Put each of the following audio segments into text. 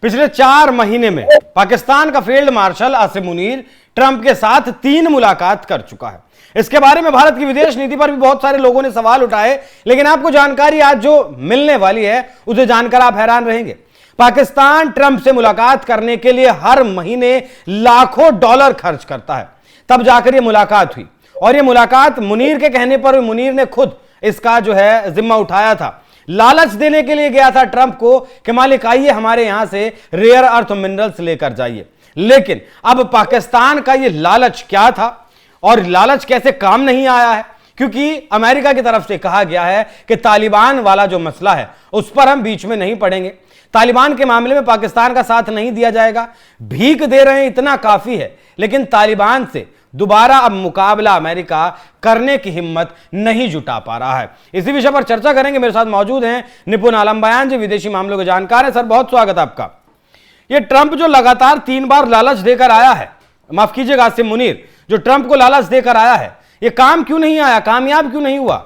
पिछले 4 महीने में पाकिस्तान का field marshal Asim Munir Trump के साथ 3 मुलाकात कर चुका है। इसके बारे में भारत की विदेश नीति पर भी बहुत सारे लोगों ने सवाल उठाए, लेकिन आपको जानकारी आज जो मिलने वाली है उसे जानकर आप हैरान रहेंगे। पाकिस्तान ट्रंप से मुलाकात करने के लिए हर महीने लाखों डॉलर खर्च करता है, तब जाकर यह मुलाकात हुई। और यह मुलाकात मुनीर के कहने पर मुनीर ने खुद इसका जो है जिम्मा उठाया था। लालच देने के लिए गया था ट्रंप को कि मालिक आइए हमारे यहां से रेयर अर्थ मिनरल्स लेकर जाइए। लेकिन अब पाकिस्तान का यह लालच क्या था और लालच कैसे काम नहीं आया है, क्योंकि अमेरिका की तरफ से कहा गया है कि तालिबान वाला जो मसला है उस पर हम बीच में नहीं पड़ेंगे, तालिबान के मामले में पाकिस्तान का साथ नहीं दिया जाएगा। भीख दे रहे हैं इतना काफी है, लेकिन तालिबान से दोबारा अब मुकाबला अमेरिका करने की हिम्मत नहीं जुटा पा रहा है। इसी विषय पर चर्चा करेंगे। मेरे साथ मौजूद हैं निपुण आलम बयान जी, विदेशी मामलों के जानकार हैं। सर, बहुत स्वागत आपका। ये ट्रंप जो लगातार 3 बार लालच देकर आया है, माफ कीजिएगा आसिम मुनीर, जो ट्रंप को लालच देकर आया है, ये काम क्यों नहीं आया, कामयाब क्यों नहीं हुआ?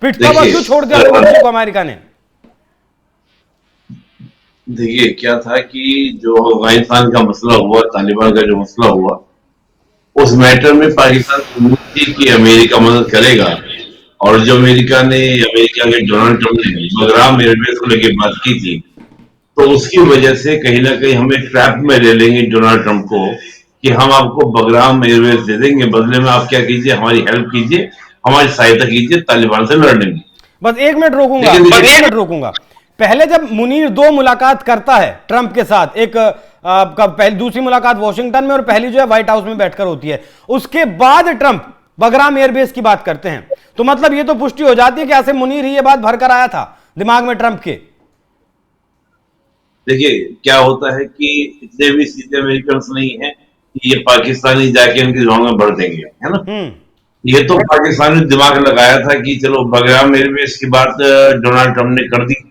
पिटता हुआ क्यों छोड़ दिया को अमेरिका ने? देखिए, क्या था कि जो अफगानिस्तान का मसला हुआ, तालिबान का जो मसला हुआ, उस मैटर में पाकिस्तान उम्मीद थी कि अमेरिका मदद करेगा। और जो अमेरिका के डोनाल्ड ट्रंप ने बगराम एयरबेस को लेकर बात की थी, तो उसकी वजह से कहीं ना कहीं हमें ट्रैप में ले लेंगे डोनाल्ड ट्रंप को कि हम आपको बगराम एयरबेस दे देंगे, बदले में आप क्या कीजिए, हमारी हेल्प कीजिए, हमारी सहायता कीजिए तालिबान से लड़ने में। बस 1 मिनट रोकूंगा। पहले जब मुनीर 2 मुलाकात करता है ट्रंप के साथ, एक दूसरी मुलाकात वॉशिंगटन में और पहली जो है व्हाइट हाउस में बैठकर होती है, उसके बाद ट्रंप बगराम एयरबेस की बात करते हैं, तो मतलब ये तो पुष्टि हो जाती है कि आसिम मुनीर ही ये बात भरकर आया था दिमाग में ट्रंप के। देखिए, क्या होता है कि इतने भी सीधे अमेरिकन नहीं है कि ये पाकिस्तानी जाके उनकी दिमाग में भर देंगे, है ना। ये तो पाकिस्तान ने दिमाग लगाया था कि चलो बगराम एयरबेस की बात डोनाल्ड ट्रंप ने कर दी,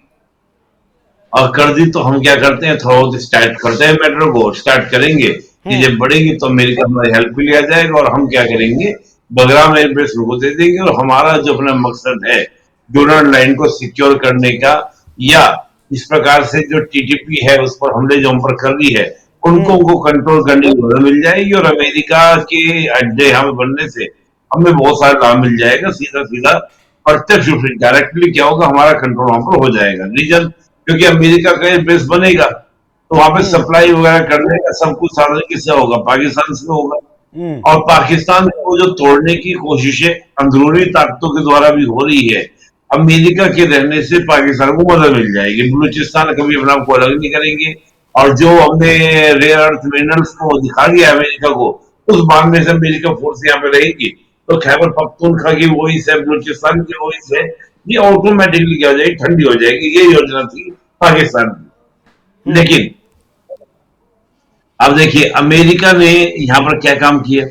और कर दी तो हम क्या करते हैं, थोड़ा बहुत स्टार्ट करते हैं, मैटर को स्टार्ट करेंगे, चीजें बढ़ेगी तो अमेरिका हमारी हेल्प भी लिया जाएगा, और हम क्या करेंगे, बगराम एयरबेस को दे देंगे। और हमारा जो अपना मकसद है डोनाल्ड लाइन को सिक्योर करने का, या इस प्रकार से जो टीटीपी है उस पर हमले जो हम पर कर रही है उनको कंट्रोल करने की मदद मिल जाएगी, और अमेरिका के अड्डे हमें बनने से हमें बहुत सारा लाभ मिल जाएगा। सीधा सीधा प्रत्यक्ष रूप से डायरेक्टली क्या होगा, हमारा कंट्रोल वहां पर हो जाएगा। रीजन, क्योंकि अमेरिका का बेस बनेगा तो वहां पे सप्लाई वगैरह करने का सब कुछ साधन किससे होगा, पाकिस्तान से होगा। और पाकिस्तान को जो तोड़ने की कोशिशें अंदरूनी ताकतों के द्वारा भी हो रही है, अमेरिका के रहने से पाकिस्तान को मदद मिल जाएगी। बलूचिस्तान कभी अपना को अलग नहीं करेंगे, और जो हमने रेयर अर्थ मिनरल्स को दिखा दिया अमेरिका को, उस मामले से अमेरिका फोर्स यहाँ पे रहेगी, तो खैबर पख्तूनख्वा की वही से, बलूचिस्तान की वही से, ये ऑटोमेटिकली क्या हो जाएगी, ठंडी हो जाएगी। ये योजना थी पाकिस्तान की। लेकिन अब देखिए, अमेरिका ने यहाँ पर क्या काम किया।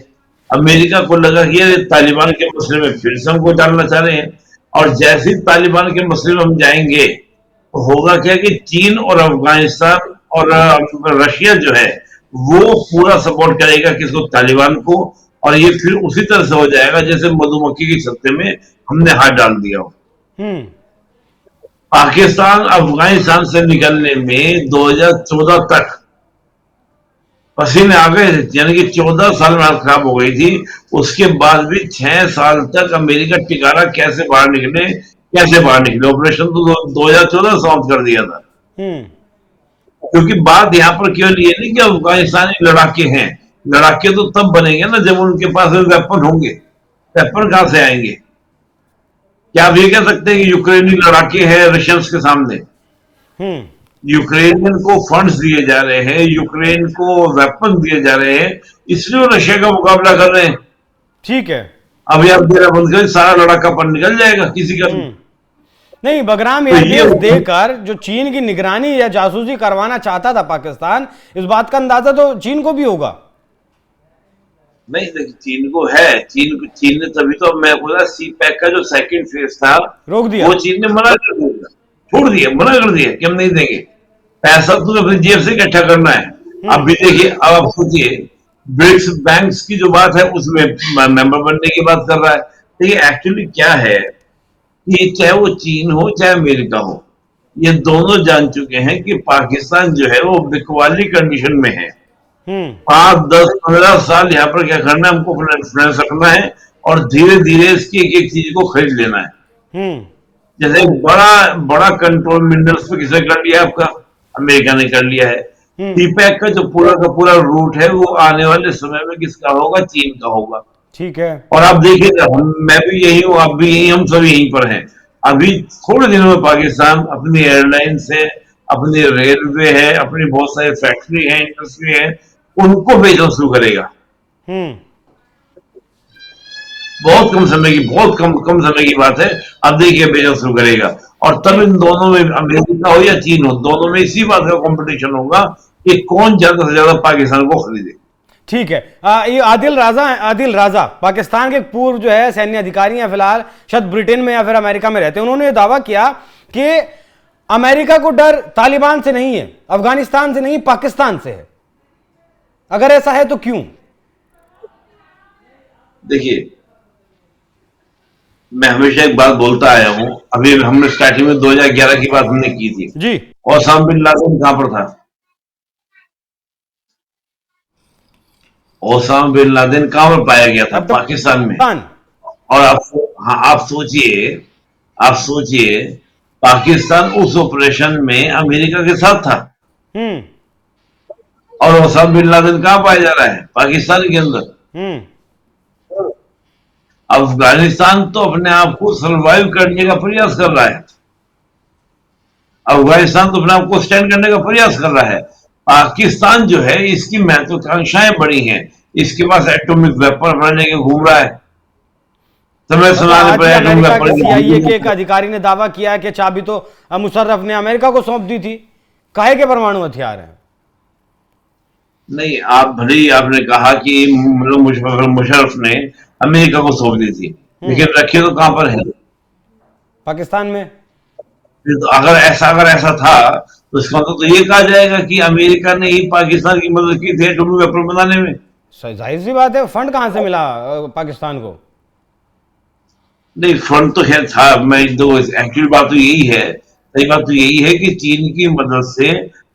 अमेरिका को लगा कि ये तालिबान के मसले में फिर से हमको डालना चाह रहे हैं, और जैसे ही तालिबान के मसले में हम जाएंगे तो होगा क्या कि चीन और अफगानिस्तान और रशिया जो है वो पूरा सपोर्ट करेगा किसको, तालिबान को। और ये फिर उसी तरह से हो जाएगा जैसे मधुमक्खी के छत्ते में हमने हाथ डाल दिया हो। पाकिस्तान अफगानिस्तान से निकलने में 2014 तक पसीने आ गए थे, यानी कि 14 साल में हालत खराब हो गई थी। उसके बाद भी 6 साल तक अमेरिका टिकारा कैसे बाहर निकले। ऑपरेशन तो 2014 समाप्त कर दिया था। क्योंकि बात यहाँ पर केवल ये नहीं कि अफगानिस्तानी लड़ाके हैं, लड़ाके तो तब बनेंगे ना जब उनके पास वेपन होंगे। वेपन कहां से आएंगे? क्या आप ये कह सकते हैं कि यूक्रेनी लड़ाके हैं रशियंस के सामने? यूक्रेनियन को फंड्स दिए जा रहे हैं, यूक्रेन को वेपन दिए जा रहे हैं, इसलिए रशिया का मुकाबला कर रहे हैं। ठीक है, अभी आप मेरा बंद करें, सारा लड़ाकापन निकल जाएगा किसी का नहीं। बगराम एयरबेस देकर जो चीन की निगरानी या जासूसी करवाना चाहता था पाकिस्तान, इस बात का अंदाजा तो चीन को भी होगा। नहीं, देखिए, चीन को है, चीन ने तभी तो मैं बोला सी पैक का जो सेकंड फेज था रोक दिया, वो चीन ने मना कर दिया, छोड़ दिया, मना कर दिया कि हम नहीं देंगे। पैसा तो अपनी जेब से इकट्ठा करना है। अब भी देखिए, अब आप सोचिए, ब्रिक्स बैंक्स की जो बात है उसमें मेंबर बनने की बात कर रहा है। देखिए, एक्चुअली क्या है कि चाहे वो चीन हो चाहे अमेरिका हो, ये दोनों जान चुके हैं कि पाकिस्तान जो है वो बिकवाली कंडीशन में है। 5, 10, 15 साल यहाँ पर क्या करना है, हमको फ्रेंड्स रखना है और धीरे धीरे इसकी एक एक चीज को खरीद लेना है। जैसे बड़ा बड़ा कंट्रोल मिनरल्स पे किसने कर लिया आपका, अमेरिका ने कर लिया है। सीपैक का जो पूरा रूट है वो आने वाले समय में किसका होगा, चीन का होगा। ठीक है। और आप देखिएगा, मैं भी यही हूँ, आप भी यही, हम सब यहीं पर हैं। अभी थोड़े दिनों में पाकिस्तान अपनी एयरलाइंस है, अपनी रेलवे है, अपनी बहुत सारी फैक्ट्री है, इंडस्ट्री है, उनको बेचना शुरू करेगा। बहुत कम समय की, बहुत कम समय की बात है। अब देखिए बेचना शुरू करेगा और तब इन दोनों में, अमेरिका हो या चीन हो, दोनों में इसी बात का कंपटीशन होगा कि कौन ज्यादा से ज्यादा पाकिस्तान को खरीदे। ठीक है। ये आदिल राजा पाकिस्तान के पूर्व जो है सैन्य अधिकारी हैं, फिलहाल शायद ब्रिटेन में या फिर अमेरिका में रहते हैं। उन्होंने ये दावा किया कि अमेरिका को डर तालिबान से नहीं है, अफगानिस्तान से नहीं, पाकिस्तान से है। अगर ऐसा है तो क्यों? देखिए, मैं हमेशा एक बात बोलता आया हूं, अभी हमने स्टार्टिंग में 2011 की बात हमने की थी जी। ओसामा बिन लादेन कहां पर था? ओसामा बिन लादेन कहां पर पाया गया था? तो पाकिस्तान में। और आप सोचिए पाकिस्तान उस ऑपरेशन में अमेरिका के साथ था और ओसामा बिन लादेन कहां पाया जा रहा है? पाकिस्तान के अंदर। अफगानिस्तान तो अपने आप को सर्वाइव करने का प्रयास कर रहा है, अफगानिस्तान तो अपने आप को स्टैंड करने का प्रयास कर रहा है। पाकिस्तान जो है, इसकी महत्वाकांक्षाएं बड़ी हैं, इसके पास एटॉमिक वेपन बनने के घूम रहा है। समय सुनाने पर अमेरिका के CIA के एक अधिकारी ने दावा किया कि चाबी तो मुशर्रफ ने अमेरिका को सौंप दी थी। काहे के परमाणु हथियार हैं? नहीं, आप भले ही आपने कहा कि मुशर्रफ ने अमेरिका को सौंप दी थी, लेकिन रखे तो कहां पर है? पाकिस्तान में। फिर तो अगर ऐसा था तो इसका मतलब तो ये कहा जाएगा कि अमेरिका ने ही पाकिस्तान की मदद की थी एटॉमिक वेपन बनाने में। जाहिर सी बात है, फंड कहां से मिला पाकिस्तान को? नहीं, फंड तो खैर था। मैं तो एक्चुअली बात तो यही है, सही बात तो यही है कि चीन की मदद से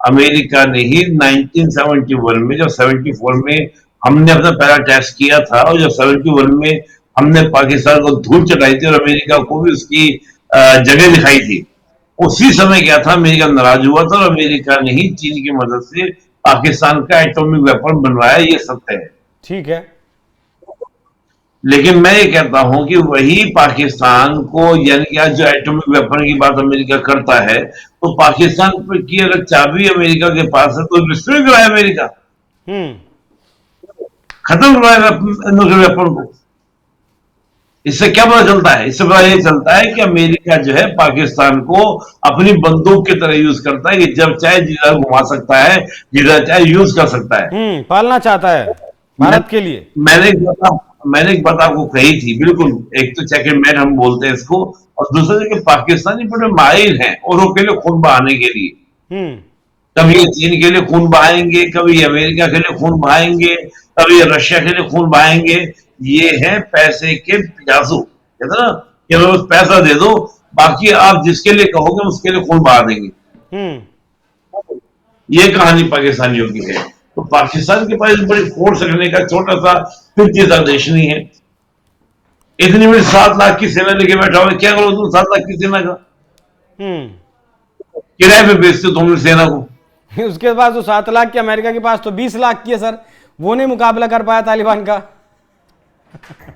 अमेरिका ने ही 1971 में, जब 74 में हमने अपना पहला टेस्ट किया था और जब 71 में हमने पाकिस्तान को धूल चटाई थी और अमेरिका को भी उसकी जगह दिखाई थी, उसी समय क्या था, अमेरिका नाराज हुआ था और अमेरिका ने ही चीन की मदद से पाकिस्तान का एटॉमिक वेपन बनवाया, ये सत्य है। ठीक है। लेकिन मैं ये कहता हूं कि वही पाकिस्तान को, यानी कि आज जो एटॉमिक वेपन की बात अमेरिका करता है, तो पाकिस्तान की अगर चाबी अमेरिका के पास है तो डिस्ट्रॉय कराए अमेरिका, खत्म करवाएगा न्यूक्लियर वेपन को। इससे क्या पता चलता है? इससे पता ये चलता है कि अमेरिका जो है पाकिस्तान को अपनी बंदूक की तरह यूज करता है कि जब चाहे जिधर घुमा सकता है, जिधर चाहे यूज कर सकता है, पालना चाहता है भारत के लिए। मैंने एक बात आपको कही थी, बिल्कुल। एक तो चेकमेट हम बोलते हैं इसको, और दूसरा कि पाकिस्तानी बड़े माहिर हैं औरों के लिए खून बहाने के लिए। कभी चीन के लिए खून बहाएंगे, कभी अमेरिका के लिए खून बहाएंगे, कभी रशिया के लिए खून बहाएंगे। ये है पैसे के पिजासू, कहते ना कि बस पैसा दे दो, बाकी आप जिसके लिए कहोगे उसके लिए खून बहा देंगे। ये कहानी पाकिस्तानियों की है। तो पाकिस्तान के पास बड़ी फोर्स रखने का छोटा सा 50,000 देश नहीं है। इतनी बड़ी 7 लाख की सेना लेके बैठा हुआ, क्या करो तुम 7 लाख की सेना का? किराए पे बेचते तुम सेना को। उसके पास तो 7 लाख की, अमेरिका के पास तो 20 लाख की है सर। वो नहीं मुकाबला कर पाया तालिबान का।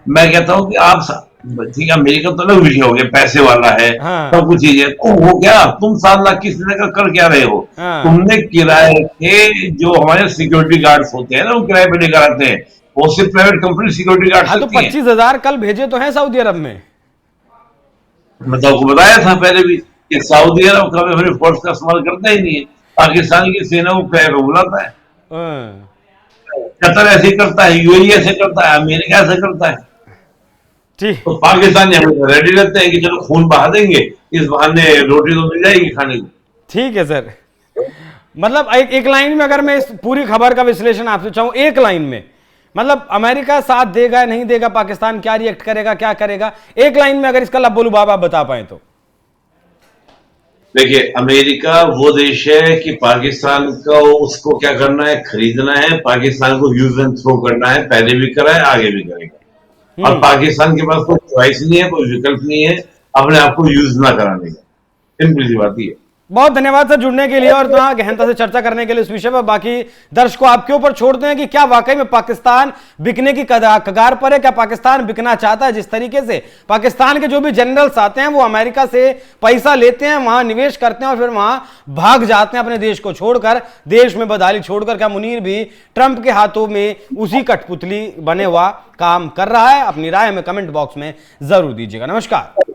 मैं कहता हूं कि आप, ठीक है, अमेरिका तो अलग विषय हो गया, पैसे वाला है, सब कुछ चीज है, तो वो क्या, तुम 7 लाख की सेना का कर क्या रहे हो? तुमने किराए के जो हमारे सिक्योरिटी गार्ड्स होते हैं ना, वो किराए पे लेकर आते हैं, वो सिर्फ प्राइवेट कंपनी सिक्योरिटी गार्ड। तो 25,000 कल भेजे तो हैं सऊदी अरब में। मैं तो आपको बताया था पहले भी कि सऊदी अरब कभी अपनी फोर्स का इस्तेमाल करता ही नहीं है, पाकिस्तान की सेना को किराए पे बुलाता है। कतर ऐसे करता है, यूएई ऐसे करता है, अमेरिका ऐसे करता है। तो पाकिस्तान रेडी रहते हैं कि चलो खून बहा देंगे, इस बहाने रोटी तो मिल जाएगी खाने को। ठीक है सर। मतलब एक लाइन में अगर मैं इस पूरी खबर का विश्लेषण आपसे चाहूं, एक लाइन में, मतलब अमेरिका साथ देगा नहीं देगा, पाकिस्तान क्या रिएक्ट करेगा, क्या करेगा, एक लाइन में अगर इसका लब्बो लुबाब आप बता पाए तो। देखिए, अमेरिका वो देश है कि पाकिस्तान को उसको क्या करना है, खरीदना है, पाकिस्तान को यूज एंड थ्रो करना है, पहले भी करा है, आगे भी करेगा। और पाकिस्तान के पास कोई चॉइस नहीं है, कोई विकल्प नहीं है अपने आप को यूज ना कराने का। सिंपल सी बात ही है। बहुत धन्यवाद सर जुड़ने के लिए और इतना गहनता से चर्चा करने के लिए इस विषय पर। बाकी दर्शकों आपके ऊपर छोड़ते हैं कि क्या वाकई में पाकिस्तान बिकने की कगार पर है, क्या पाकिस्तान बिकना चाहता है? जिस तरीके से पाकिस्तान के जो भी जनरल्स आते हैं वो अमेरिका से पैसा लेते हैं, वहां निवेश करते हैं और फिर वहां भाग जाते हैं अपने देश को छोड़कर, देश में बदहाली छोड़कर। क्या मुनीर भी ट्रंप के हाथों में उसी कठपुतली बने हुआ काम कर रहा है? अपनी राय हमें कमेंट बॉक्स में जरूर दीजिएगा। नमस्कार।